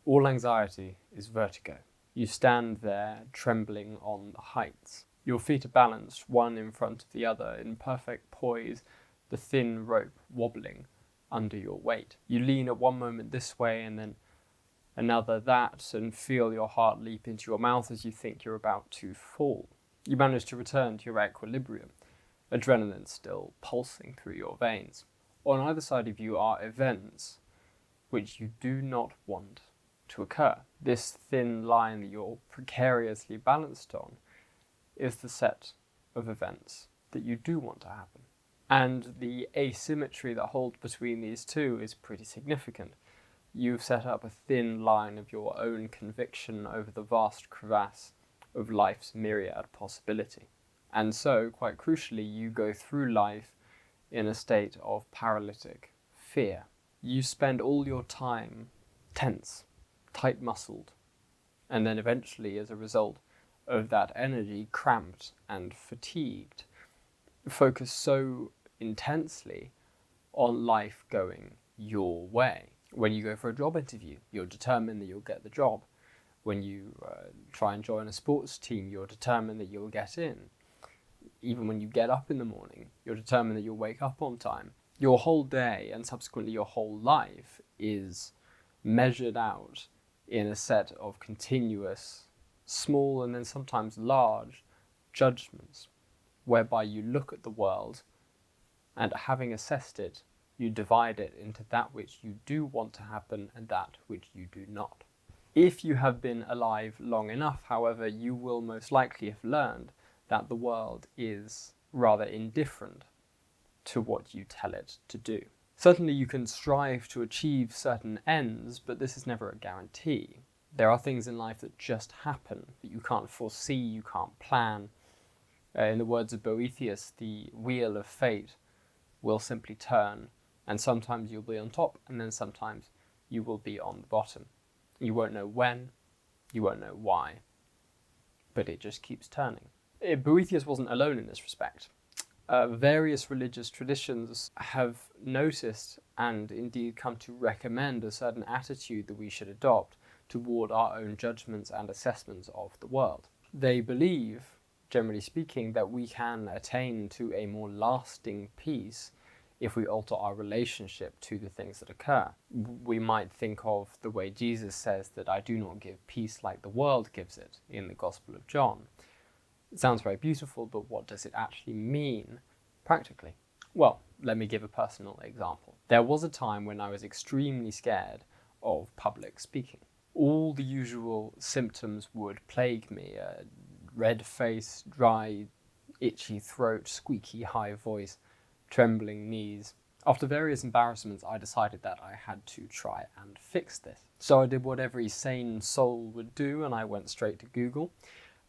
All anxiety is vertigo. You stand there trembling on the heights. Your feet are balanced, one in front of the other, in perfect poise, the thin rope wobbling under your weight. You lean at one moment this way and then another that, and feel your heart leap into your mouth as you think you're about to fall. You manage to return to your equilibrium, adrenaline still pulsing through your veins. On either side of you are events which you do not want to occur. This thin line that you're precariously balanced on is the set of events that you do want to happen. And the asymmetry that holds between these two is pretty significant. You've set up a thin line of your own conviction over the vast crevasse of life's myriad possibility. And so, quite crucially, you go through life in a state of paralytic fear. You spend all your time tense, tight-muscled, and then eventually, as a result of that energy, cramped and fatigued, focus so intensely on life going your way. When you go for a job interview, you're determined that you'll get the job. When you try and join a sports team, you're determined that you'll get in. Even when you get up in the morning, you're determined that you'll wake up on time. Your whole day, and subsequently your whole life, is measured out in a set of continuous, small and then sometimes large judgments, whereby you look at the world and, having assessed it, you divide it into that which you do want to happen and that which you do not. If you have been alive long enough, however, you will most likely have learned that the world is rather indifferent to what you tell it to do. Certainly you can strive to achieve certain ends, but this is never a guarantee. There are things in life that just happen, that you can't foresee, you can't plan. In the words of Boethius, the wheel of fate will simply turn, and sometimes you'll be on top, and then sometimes you will be on the bottom. You won't know when, you won't know why, but it just keeps turning. Boethius wasn't alone in this respect. Various religious traditions have noticed and indeed come to recommend a certain attitude that we should adopt toward our own judgments and assessments of the world. They believe, generally speaking, that we can attain to a more lasting peace if we alter our relationship to the things that occur. We might think of the way Jesus says that I do not give peace like the world gives it in the Gospel of John. It sounds very beautiful, but what does it actually mean practically? Well, let me give a personal example. There was a time when I was extremely scared of public speaking. All the usual symptoms would plague me: red face, dry, itchy throat, squeaky high voice, trembling knees. After various embarrassments, I decided that I had to try and fix this. So I did what every sane soul would do, and I went straight to Google.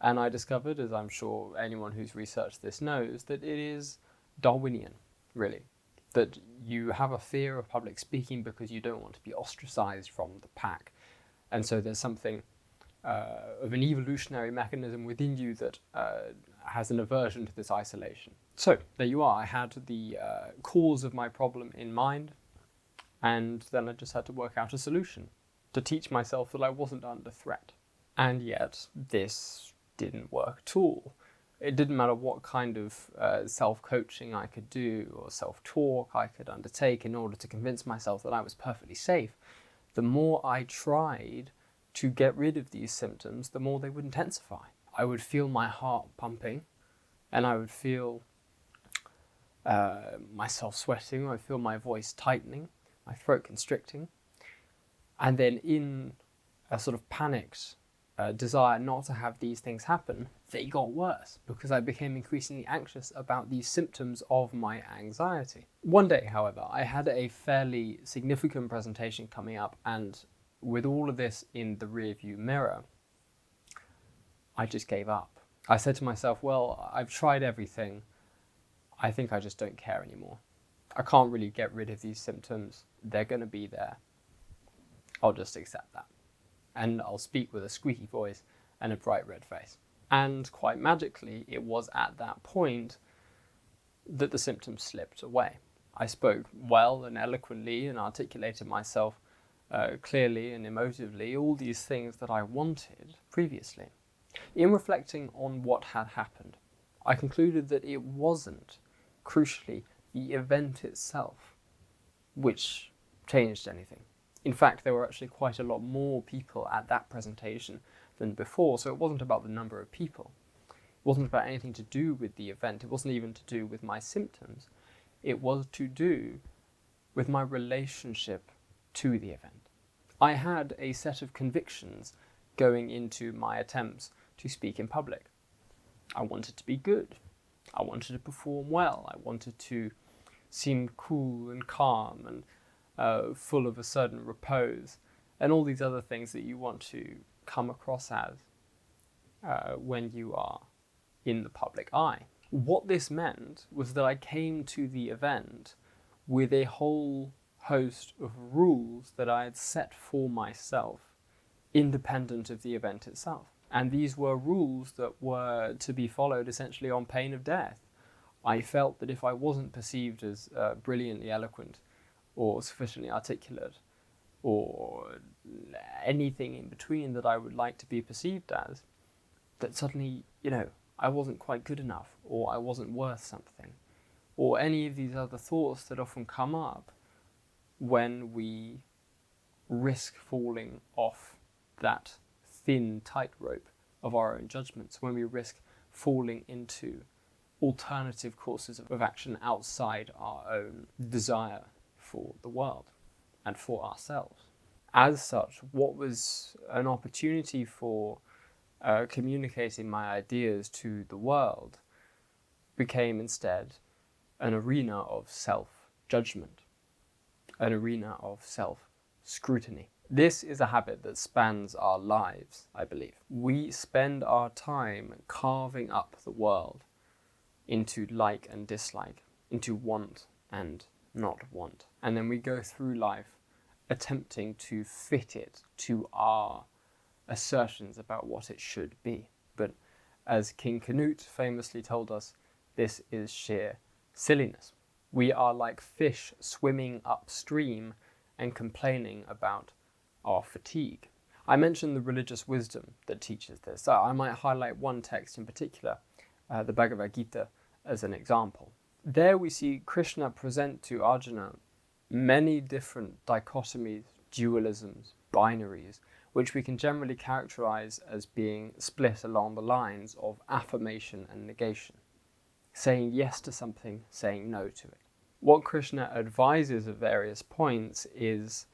And I discovered, as I'm sure anyone who's researched this knows, that it is Darwinian, really. That you have a fear of public speaking because you don't want to be ostracized from the pack. And so there's something of an evolutionary mechanism within you that has an aversion to this isolation. So there you are. I had the cause of my problem in mind, and then I just had to work out a solution to teach myself that I wasn't under threat. And yet this didn't work at all. It didn't matter what kind of self-coaching I could do or self-talk I could undertake in order to convince myself that I was perfectly safe. The more I tried to get rid of these symptoms, the more they would intensify. I would feel my heart pumping, and I would feel myself sweating. I would feel my voice tightening, my throat constricting. And then in a sort of panicked desire not to have these things happen, they got worse because I became increasingly anxious about these symptoms of my anxiety. One day, however, I had a fairly significant presentation coming up, and with all of this in the rearview mirror, I just gave up. I said to myself, well, I've tried everything. I think I just don't care anymore. I can't really get rid of these symptoms. They're going to be there. I'll just accept that. And I'll speak with a squeaky voice and a bright red face. And quite magically, it was at that point that the symptoms slipped away. I spoke well and eloquently and articulated myself clearly and emotively all these things that I wanted previously. In reflecting on what had happened, I concluded that it wasn't, crucially, the event itself which changed anything. In fact, there were actually quite a lot more people at that presentation than before, so it wasn't about the number of people. It wasn't about anything to do with the event. It wasn't even to do with my symptoms. It was to do with my relationship to the event. I had a set of convictions going into my attempts to speak in public. I wanted to be good. I wanted to perform well. I wanted to seem cool and calm and full of a certain repose, and all these other things that you want to come across as when you are in the public eye. What this meant was that I came to the event with a whole host of rules that I had set for myself, independent of the event itself. And these were rules that were to be followed essentially on pain of death. I felt that if I wasn't perceived as brilliantly eloquent or sufficiently articulate or anything in between that I would like to be perceived as, that suddenly, I wasn't quite good enough, or I wasn't worth something, or any of these other thoughts that often come up when we risk falling off that thin tightrope of our own judgments, when we risk falling into alternative courses of action outside our own desire for the world and for ourselves. As such, what was an opportunity for communicating my ideas to the world became instead an arena of self-judgment, an arena of self-scrutiny. This is a habit that spans our lives, I believe. We spend our time carving up the world into like and dislike, into want and not want. And then we go through life attempting to fit it to our assertions about what it should be. But as King Canute famously told us, this is sheer silliness. We are like fish swimming upstream and complaining about our fatigue. I mentioned the religious wisdom that teaches this. So I might highlight one text in particular, the Bhagavad Gita, as an example. There we see Krishna present to Arjuna many different dichotomies, dualisms, binaries, which we can generally characterize as being split along the lines of affirmation and negation, saying yes to something, saying no to it. What Krishna advises at various points is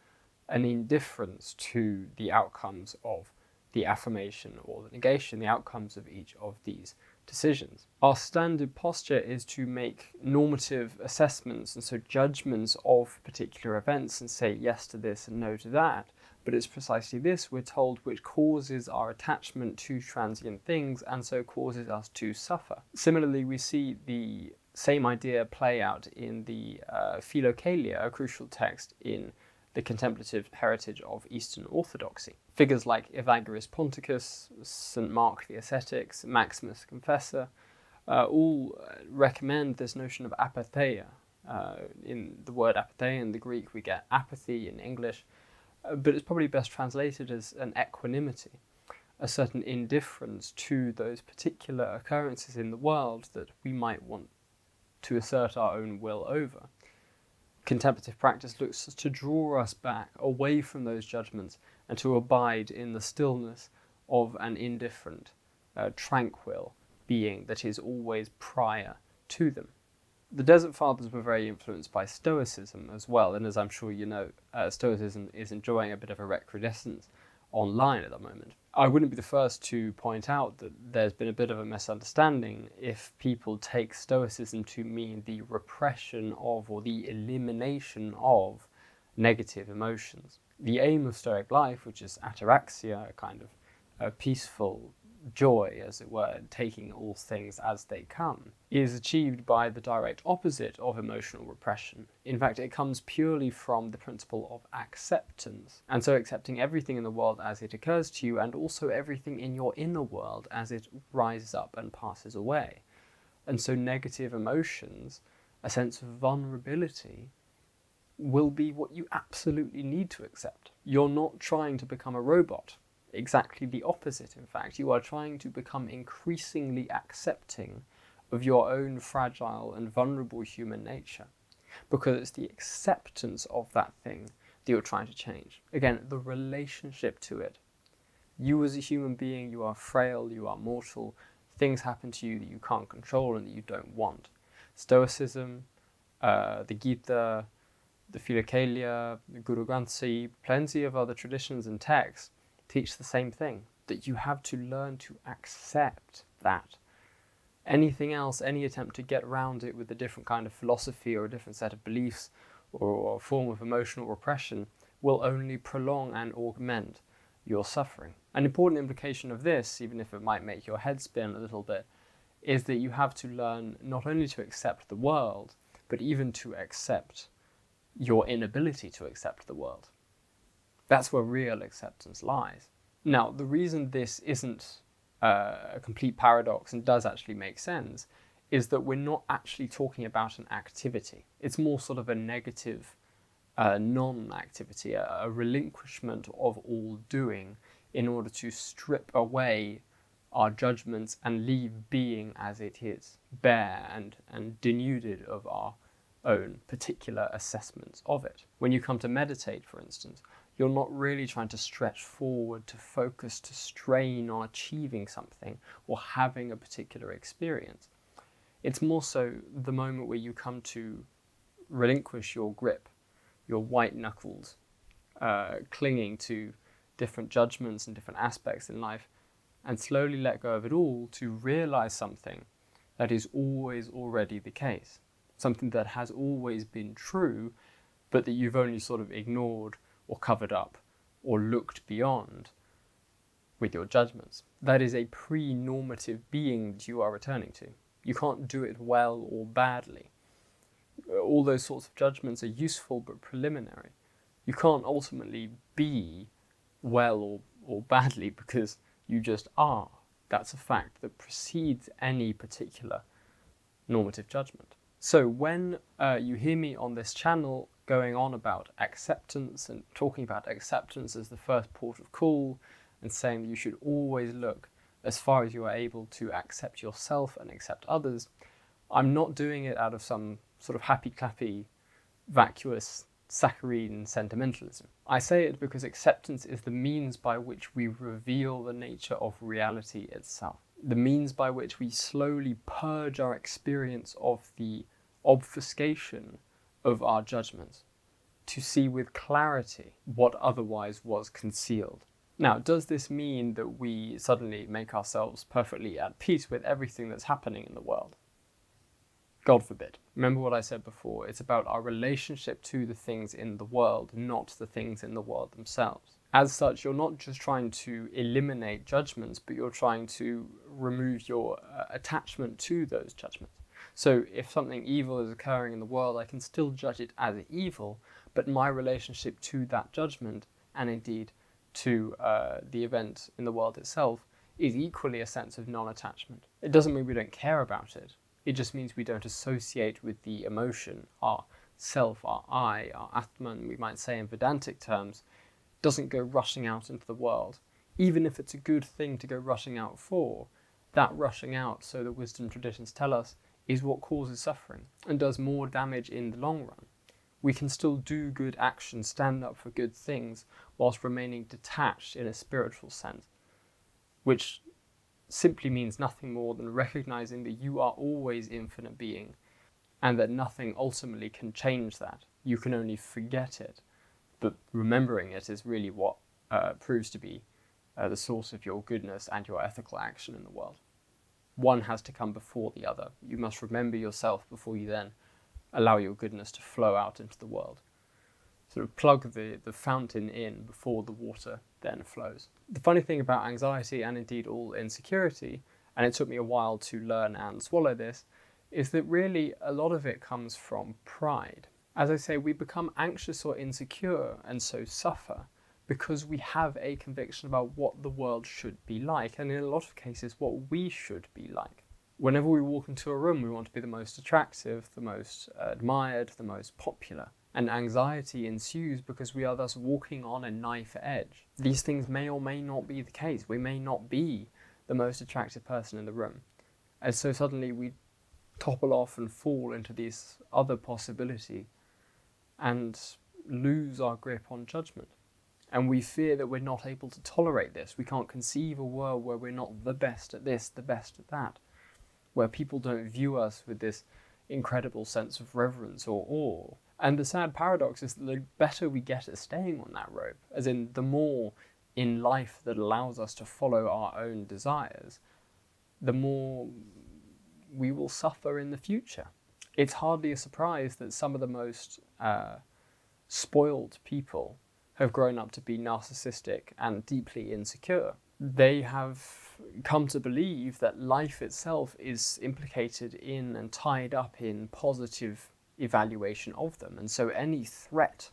an indifference to the outcomes of the affirmation or the negation, the outcomes of each of these decisions. Our standard posture is to make normative assessments and so judgments of particular events and say yes to this and no to that. But it's precisely this, we're told, which causes our attachment to transient things and so causes us to suffer. Similarly, we see the same idea play out in the Philokalia, a crucial text in the contemplative heritage of Eastern Orthodoxy. Figures like Evagrius Ponticus, St. Mark the Ascetic, Maximus Confessor, all recommend this notion of apatheia. In the word apatheia in the Greek we get apathy in English, but it's probably best translated as an equanimity, a certain indifference to those particular occurrences in the world that we might want to assert our own will over. Contemplative practice looks to draw us back away from those judgments and to abide in the stillness of an indifferent, tranquil being that is always prior to them. The Desert Fathers were very influenced by Stoicism as well, and as I'm sure you know, Stoicism is enjoying a bit of a recrudescence online at the moment. I wouldn't be the first to point out that there's been a bit of a misunderstanding if people take Stoicism to mean the repression of or the elimination of negative emotions. The aim of Stoic life, which is ataraxia, a kind of a peaceful joy, as it were, taking all things as they come, is achieved by the direct opposite of emotional repression. In fact, it comes purely from the principle of acceptance, and so accepting everything in the world as it occurs to you, and also everything in your inner world as it rises up and passes away. And so negative emotions, a sense of vulnerability, will be what you absolutely need to accept. you're not trying to become a robot. Exactly the opposite, in fact. You are trying to become increasingly accepting of your own fragile and vulnerable human nature, because it's the acceptance of that thing that you're trying to change. Again, the relationship to it. You as a human being, you are frail, you are mortal. Things happen to you that you can't control and that you don't want. Stoicism, the Gita, the Philokalia, the Guru Granth Sahib, plenty of other traditions and texts teach the same thing, that you have to learn to accept that. Anything else, any attempt to get around it with a different kind of philosophy or a different set of beliefs or a form of emotional repression will only prolong and augment your suffering. An important implication of this, even if it might make your head spin a little bit, is that you have to learn not only to accept the world, but even to accept your inability to accept the world. That's where real acceptance lies. Now, the reason this isn't a complete paradox and does actually make sense is that we're not actually talking about an activity. It's more sort of a negative non-activity, a relinquishment of all doing in order to strip away our judgments and leave being as it is, bare and denuded of our own particular assessments of it. When you come to meditate, for instance, you're not really trying to stretch forward, to focus, to strain on achieving something or having a particular experience. It's more so the moment where you come to relinquish your grip, your white knuckles, clinging to different judgments and different aspects in life, and slowly let go of it all to realize something that is always already the case, something that has always been true, but that you've only sort of ignored or covered up or looked beyond with your judgments. That is a pre-normative being that you are returning to. You can't do it well or badly. All those sorts of judgments are useful but preliminary. You can't ultimately be well or badly because you just are. That's a fact that precedes any particular normative judgment. So when you hear me on this channel going on about acceptance and talking about acceptance as the first port of call and saying that you should always look as far as you are able to accept yourself and accept others, I'm not doing it out of some sort of happy-clappy, vacuous, saccharine sentimentalism. I say it because acceptance is the means by which we reveal the nature of reality itself. The means by which we slowly purge our experience of the obfuscation of our judgments, to see with clarity what otherwise was concealed. Now, does this mean that we suddenly make ourselves perfectly at peace with everything that's happening in the world? God forbid. Remember what I said before, it's about our relationship to the things in the world, not the things in the world themselves. As such, you're not just trying to eliminate judgments, but you're trying to remove your attachment to those judgments. So if something evil is occurring in the world, I can still judge it as evil, but my relationship to that judgment, and indeed to the event in the world itself, is equally a sense of non-attachment. It doesn't mean we don't care about it. It just means we don't associate with the emotion. Our self, our I, our Atman, we might say in Vedantic terms, doesn't go rushing out into the world. Even if it's a good thing to go rushing out for, that rushing out, so the wisdom traditions tell us, is what causes suffering and does more damage in the long run. We can still do good actions, stand up for good things, whilst remaining detached in a spiritual sense, which simply means nothing more than recognizing that you are always infinite being and that nothing ultimately can change that. You can only forget it, but remembering it is really what proves to be the source of your goodness and your ethical action in the world. One has to come before the other. You must remember yourself before you then allow your goodness to flow out into the world. Sort of plug the fountain in before the water then flows. The funny thing about anxiety, and indeed all insecurity, and it took me a while to learn and swallow this, is that really a lot of it comes from pride. As I say, we become anxious or insecure and so suffer because we have a conviction about what the world should be like, and in a lot of cases what we should be like. Whenever we walk into a room, we want to be the most attractive, the most admired, the most popular. and anxiety ensues because we are thus walking on a knife edge. These things may or may not be the case. We may not be the most attractive person in the room. And so suddenly we topple off and fall into this other possibility and lose our grip on judgment. And we fear that we're not able to tolerate this. We can't conceive a world where we're not the best at this, the best at that, where people don't view us with this incredible sense of reverence or awe. And the sad paradox is that the better we get at staying on that rope, as in the more in life that allows us to follow our own desires, the more we will suffer in the future. It's hardly a surprise that some of the most spoiled people have grown up to be narcissistic and deeply insecure. They have come to believe that life itself is implicated in and tied up in positive evaluation of them. And so any threat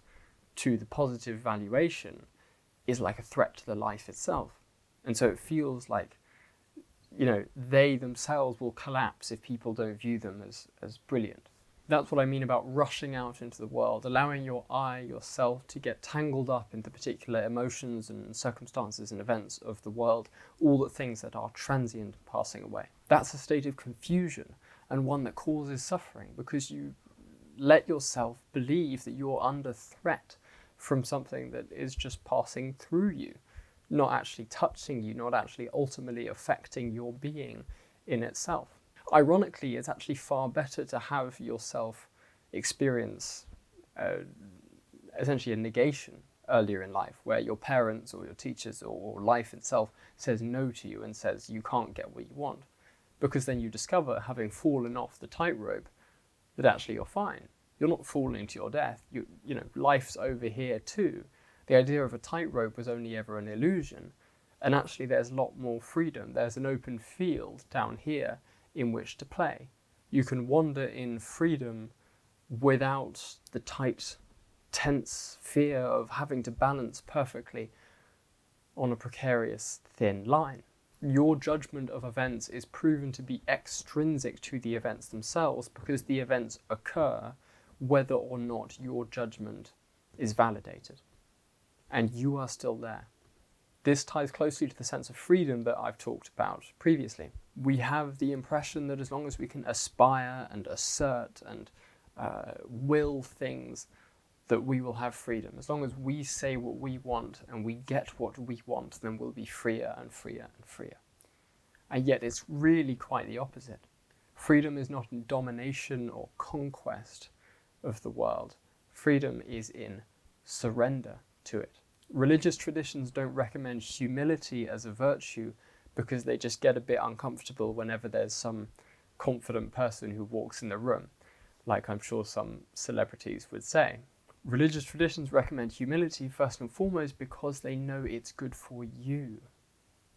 to the positive evaluation is like a threat to the life itself. And so it feels like, they themselves will collapse if people don't view them as brilliant. That's what I mean about rushing out into the world, allowing yourself to get tangled up into particular emotions and circumstances and events of the world, all the things that are transient and passing away. That's a state of confusion, and one that causes suffering, because you let yourself believe that you're under threat from something that is just passing through you, not actually touching you, not actually ultimately affecting your being in itself. Ironically, it's actually far better to have yourself experience essentially a negation earlier in life, where your parents or your teachers or life itself says no to you and says you can't get what you want. Because then you discover, having fallen off the tightrope, that actually you're fine. You're not falling to your death. Life's over here too. The idea of a tightrope was only ever an illusion. And actually there's a lot more freedom. There's an open field down here in which to play. You can wander in freedom without the tight, tense fear of having to balance perfectly on a precarious, thin line. Your judgment of events is proven to be extrinsic to the events themselves, because the events occur whether or not your judgment is validated. And you are still there. This ties closely to the sense of freedom that I've talked about previously. We have the impression that as long as we can aspire and assert and will things, that we will have freedom. As long as we say what we want and we get what we want, then we'll be freer and freer and freer. And yet it's really quite the opposite. Freedom is not in domination or conquest of the world. Freedom is in surrender to it. Religious traditions don't recommend humility as a virtue because they just get a bit uncomfortable whenever there's some confident person who walks in the room, like I'm sure some celebrities would say. Religious traditions recommend humility first and foremost because they know it's good for you,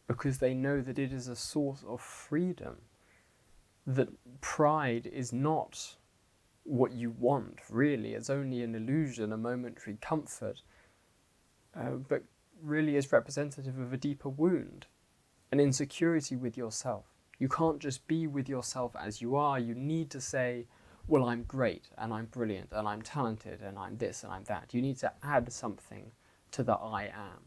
because they know that it is a source of freedom, that pride is not what you want, really. It's only an illusion, a momentary comfort, but really is representative of a deeper wound, an insecurity with yourself. You can't just be with yourself as you are. You need to say, well, I'm great, and I'm brilliant, and I'm talented, and I'm this, and I'm that. You need to add something to the I am.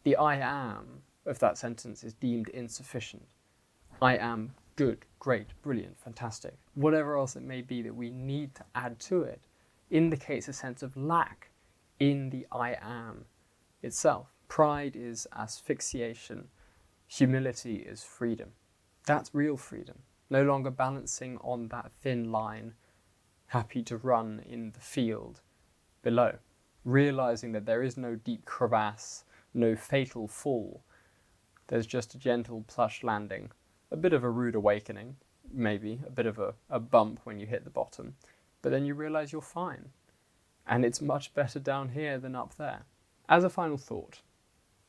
The I am of that sentence is deemed insufficient. I am good, great, brilliant, fantastic. Whatever else it may be that we need to add to it indicates a sense of lack in the I am itself. Pride is asphyxiation. Humility is freedom. That's real freedom. No longer balancing on that thin line, happy to run in the field below. Realizing that there is no deep crevasse, no fatal fall. There's just a gentle plush landing, a bit of a rude awakening, maybe, a bit of a bump when you hit the bottom, but then you realize you're fine. And it's much better down here than up there. As a final thought,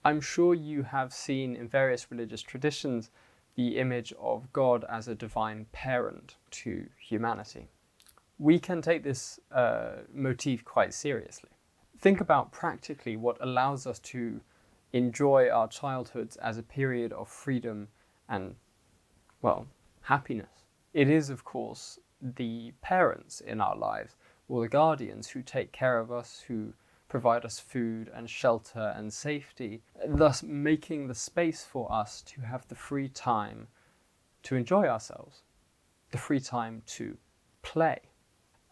I'm sure you have seen in various religious traditions the image of God as a divine parent to humanity. We can take this motif quite seriously. Think about practically what allows us to enjoy our childhoods as a period of freedom and, well, happiness. It is, of course, the parents in our lives, or the guardians who take care of us, who provide us food and shelter and safety, thus making the space for us to have the free time to enjoy ourselves, the free time to play.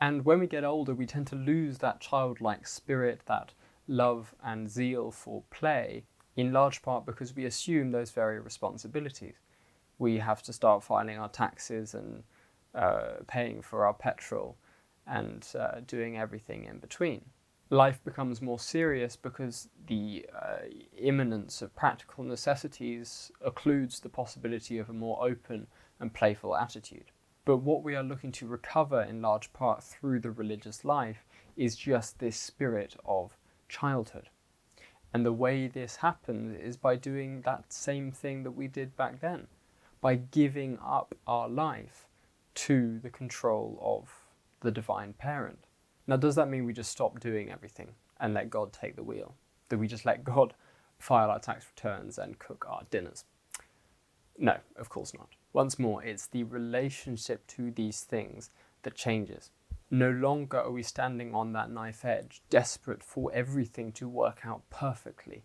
And when we get older, we tend to lose that childlike spirit, that love and zeal for play, in large part because we assume those very responsibilities. We have to start filing our taxes and paying for our petrol and doing everything in between. Life becomes more serious because the imminence of practical necessities occludes the possibility of a more open and playful attitude. But what we are looking to recover in large part through the religious life is just this spirit of childhood. And the way this happens is by doing that same thing that we did back then, by giving up our life to the control of the divine parent. Now, does that mean we just stop doing everything and let God take the wheel? Do we just let God file our tax returns and cook our dinners? No, of course not. Once more, it's the relationship to these things that changes. No longer are we standing on that knife edge, desperate for everything to work out perfectly,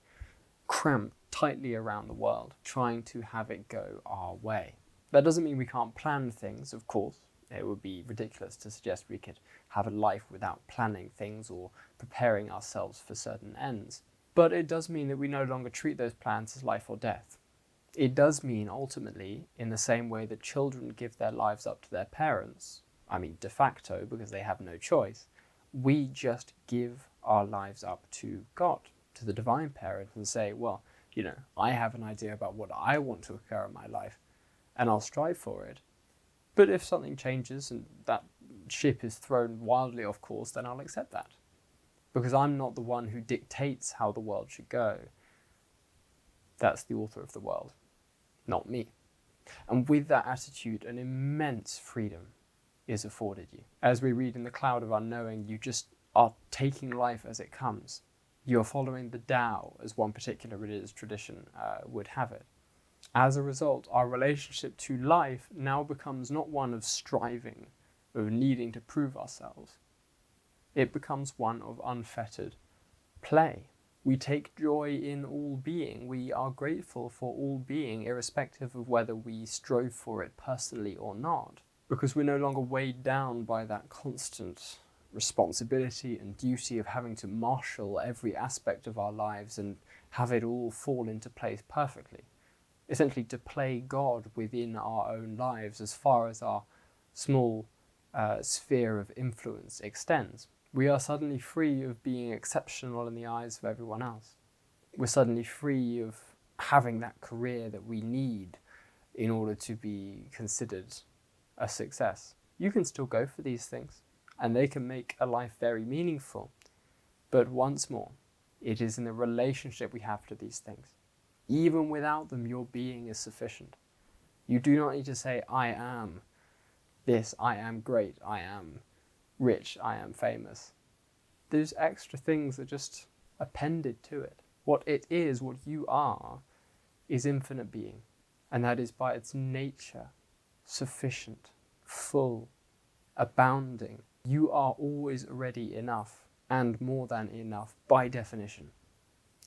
cramped tightly around the world, trying to have it go our way. That doesn't mean we can't plan things, of course. It would be ridiculous to suggest we could have a life without planning things or preparing ourselves for certain ends. But it does mean that we no longer treat those plans as life or death. It does mean, ultimately, in the same way that children give their lives up to their parents, I mean de facto because they have no choice, we just give our lives up to God, to the divine parent, and say, well, I have an idea about what I want to occur in my life, and I'll strive for it. But if something changes and that ship is thrown wildly off course, then I'll accept that. Because I'm not the one who dictates how the world should go. That's the author of the world, not me. And with that attitude, an immense freedom is afforded you. As we read in the cloud of unknowing, you just are taking life as it comes. You're following the Tao, as one particular religious tradition would have it. As a result, our relationship to life now becomes not one of striving, of needing to prove ourselves. It becomes one of unfettered play. We take joy in all being. We are grateful for all being, irrespective of whether we strove for it personally or not, because we're no longer weighed down by that constant responsibility and duty of having to marshal every aspect of our lives and have it all fall into place perfectly. Essentially to play God within our own lives as far as our small sphere of influence extends. We are suddenly free of being exceptional in the eyes of everyone else. We're suddenly free of having that career that we need in order to be considered a success. You can still go for these things, and they can make a life very meaningful. But once more, it is in the relationship we have to these things. Even without them, your being is sufficient. You do not need to say, I am this, I am great, I am rich, I am famous. Those extra things are just appended to it. What it is, what you are, is infinite being. And that is by its nature sufficient, full, abounding. You are always already enough and more than enough by definition.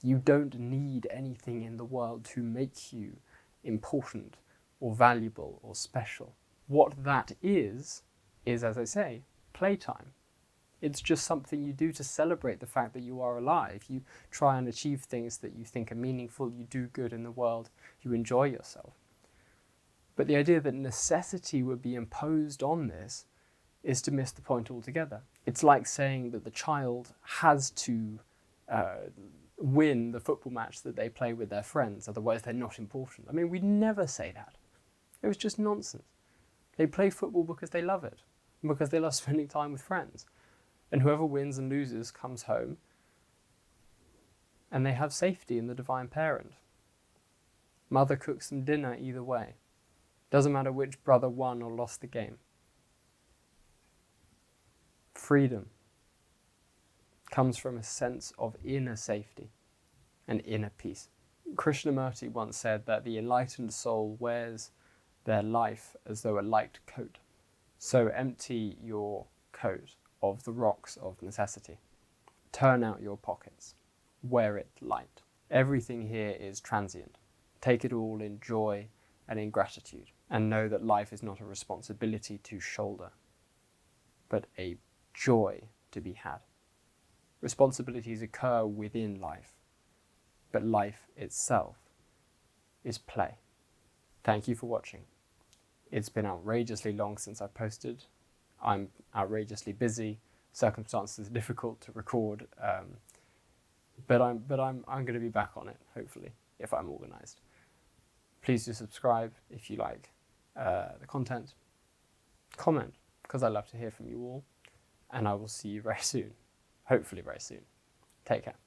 You don't need anything in the world to make you important or valuable or special. What that is, as I say, playtime. It's just something you do to celebrate the fact that you are alive. You try and achieve things that you think are meaningful, you do good in the world, you enjoy yourself. But the idea that necessity would be imposed on this is to miss the point altogether. It's like saying that the child has to win the football match that they play with their friends, otherwise they're not important. I mean, we'd never say that. It was just nonsense. They play football because they love it, because they love spending time with friends. And whoever wins and loses comes home, and they have safety in the divine parent. Mother cooks them dinner either way. Doesn't matter which brother won or lost the game. Freedom comes from a sense of inner safety and inner peace. Krishnamurti once said that the enlightened soul wears their life as though a light coat. So empty your coat of the rocks of necessity. Turn out your pockets. Wear it light. Everything here is transient. Take it all in joy and in gratitude, and know that life is not a responsibility to shoulder, but a joy to be had. Responsibilities occur within life, but life itself is play. Thank you for watching. It's been outrageously long since I posted. I'm outrageously busy. Circumstances are difficult to record, but I'm going to be back on it, hopefully, if I'm organised. Please do subscribe if you like the content. Comment, because I love to hear from you all, and I will see you very soon. Hopefully very soon. Take care.